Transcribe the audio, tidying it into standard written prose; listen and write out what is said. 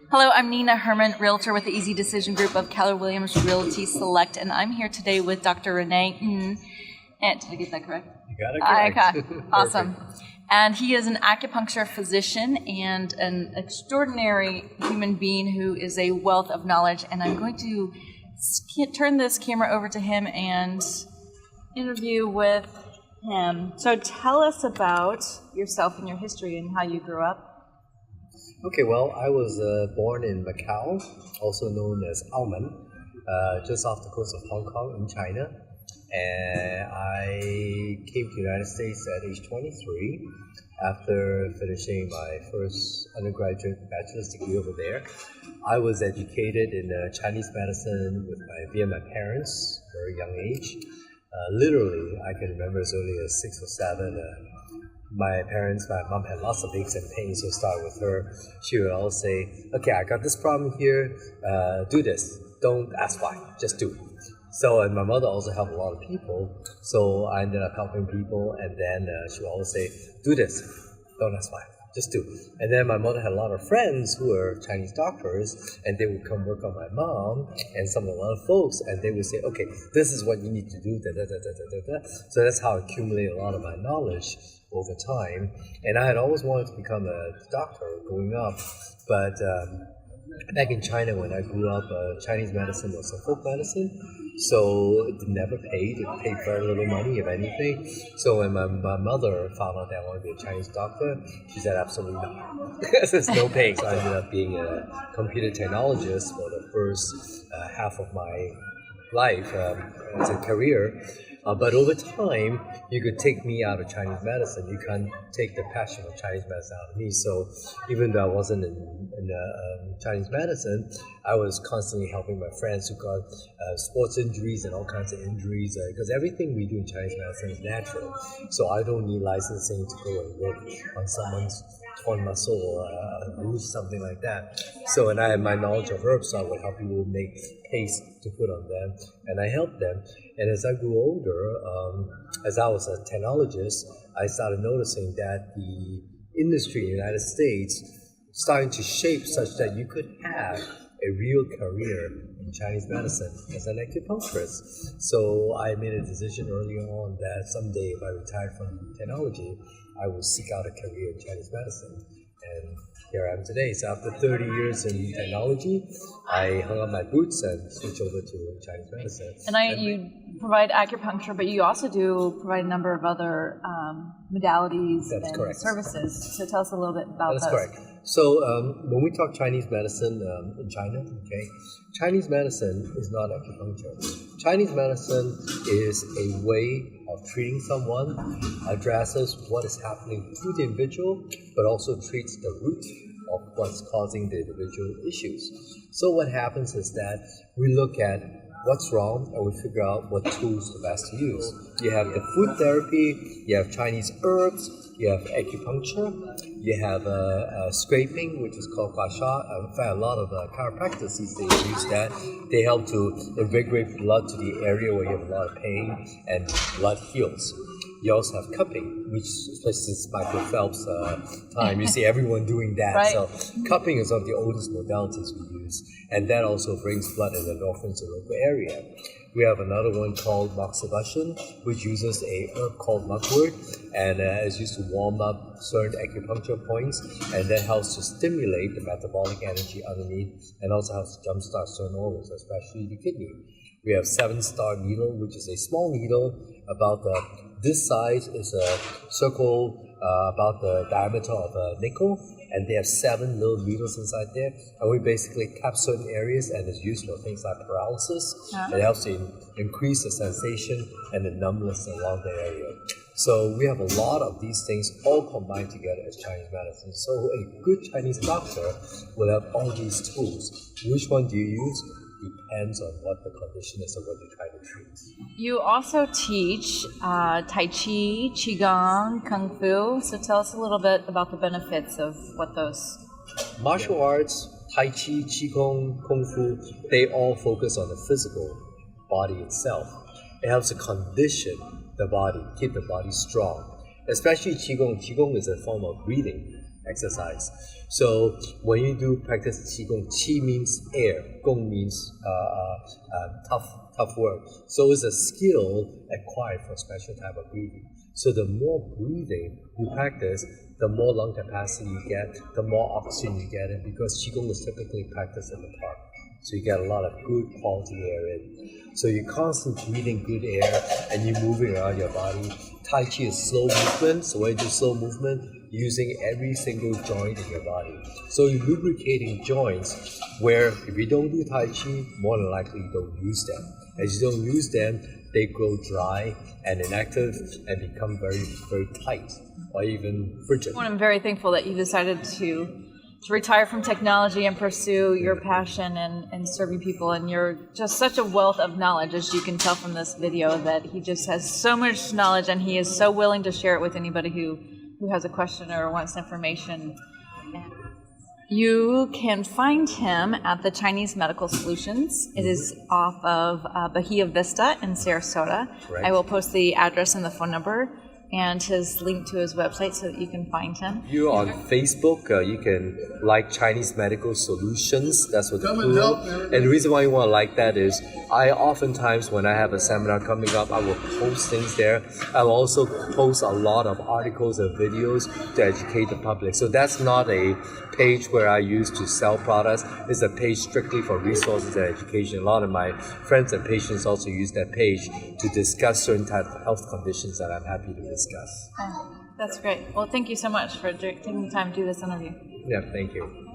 Hello, I'm Nina Herman, Realtor with the Easy Decision Group of Keller Williams Realty Select, and I'm here today with Dr. Rene Ng. And did I get that correct? You got it correct. Okay, awesome. And he is an acupuncture physician and an extraordinary human being who is a wealth of knowledge. And I'm going to turn this camera over to him and interview with him. So tell us about yourself and your history and how you grew up. Okay, well, I was born in Macau, also known as Auman, just off the coast of Hong Kong in China. And I came to the United States at age 23 after finishing my first undergraduate bachelor's degree over there. I was educated in Chinese medicine via my parents, very young age. Literally, I can remember as early as 6 or 7. My mom had lots of aches and pains, so start with her. She would always say, okay, I got this problem here, do this. Don't ask why, just do it. So, and my mother also helped a lot of people, so I ended up helping people, and then she would always say, do this, don't ask why, just do. And then my mother had a lot of friends who were Chinese doctors, and they would come work on my mom and a lot of folks, and they would say, okay, this is what you need to do, da, da, da, da, da, da. So that's how I accumulated a lot of my knowledge over time. And I had always wanted to become a doctor growing up, but back in China when I grew up, Chinese medicine was a folk medicine, so it never paid. It paid very little money, if anything. So when my mother found out that I wanted to be a Chinese doctor, she said absolutely not. There's no pay. So I ended up being a computer technologist for the first half of my life as a career. But over time, you could take me out of Chinese medicine. You can't take the passion of Chinese medicine out of me. So even though I wasn't in Chinese medicine, I was constantly helping my friends who got sports injuries and all kinds of injuries, because everything we do in Chinese medicine is natural. So I don't need licensing to go and work on someone's torn muscle or bruise, something like that. So, and I had my knowledge of herbs, so I would help people make paste to put on them, and I helped them. And as I grew older, as I was a technologist, I started noticing that the industry in the United States starting to shape such that you could have a real career in Chinese medicine as an acupuncturist. So I made a decision early on that someday if I retired from technology, I would seek out a career in Chinese medicine. And here I am today. So after 30 years in technology, I hung up my boots and switched over to Chinese medicine. And you provide acupuncture, but you also do provide a number of other modalities and correct. Services. So tell us a little bit about those. That's correct. So when we talk Chinese medicine in China, Chinese medicine is not acupuncture. Chinese medicine is a way of treating someone, addresses what is happening to the individual, but also treats the root of what's causing the individual issues. So what happens is that we look at what's wrong and we figure out what tools to best use. You have the food therapy, you have Chinese herbs, you have acupuncture, you have scraping, which is called gua sha. In fact, a lot of chiropractors these days use that. They help to invigorate blood to the area where you have a lot of pain, and blood heals. You also have cupping, which, especially since Michael Phelps' time, you see everyone doing that. Right. So cupping is one of the oldest modalities we use, and that also brings blood and endorphins to the local area. We have another one called moxibustion, which uses a herb called mugwort, and is used to warm up certain acupuncture points, and that helps to stimulate the metabolic energy underneath, and also helps to jumpstart certain organs, especially the kidney. We have 7-star needle, which is a small needle about this size is a circle about the diameter of a nickel, and they have 7 little needles inside there, and we basically tap certain areas, and it's used for things like paralysis. It helps to increase the sensation and the numbness along the area. So we have a lot of these things all combined together as Chinese medicine. So a good Chinese doctor will have all these tools. Which one do you use? Depends on what the condition is of what you're trying to treat. You also teach Tai Chi, Qigong, Kung Fu. So tell us a little bit about the benefits of what those... Martial arts, Tai Chi, Qigong, Kung Fu, they all focus on the physical body itself. It helps to condition the body, keep the body strong. Especially Qigong. Qigong is a form of breathing. exercise. So when you do practice Qigong, Qi means air, Gong means tough work. So it's a skill acquired for a special type of breathing. So the more breathing you practice, the more lung capacity you get, the more oxygen you get in, because Qigong is typically practiced in the park. So you get a lot of good quality air in. So you're constantly breathing good air and you're moving around your body. Tai Chi is slow movement, so when you do slow movement, using every single joint in your body. So you're lubricating joints where if you don't do Tai Chi, more than likely you don't use them. As you don't use them, they grow dry and inactive and become very, very tight or even frigid. Well, I'm very thankful that you decided to retire from technology and pursue your passion and serving people. And you're just such a wealth of knowledge, as you can tell from this video, that he just has so much knowledge and he is so willing to share it with anybody who has a question or wants information. And you can find him at the Chinese Medical Solutions. It is off of Bahia Vista in Sarasota. Right. I will post the address and the phone number and his link to his website so that you can find him. You're on Facebook, you can like Chinese Medical Solutions, that's what the plural. And the reason why you want to like that is, I oftentimes, when I have a seminar coming up, I will post things there. I will also post a lot of articles and videos to educate the public. So that's not a page where I use to sell products, it's a page strictly for resources and education. A lot of my friends and patients also use that page to discuss certain types of health conditions that I'm happy to discuss. Oh, that's great. Well, thank you so much for taking the time to do this interview. Yeah, thank you.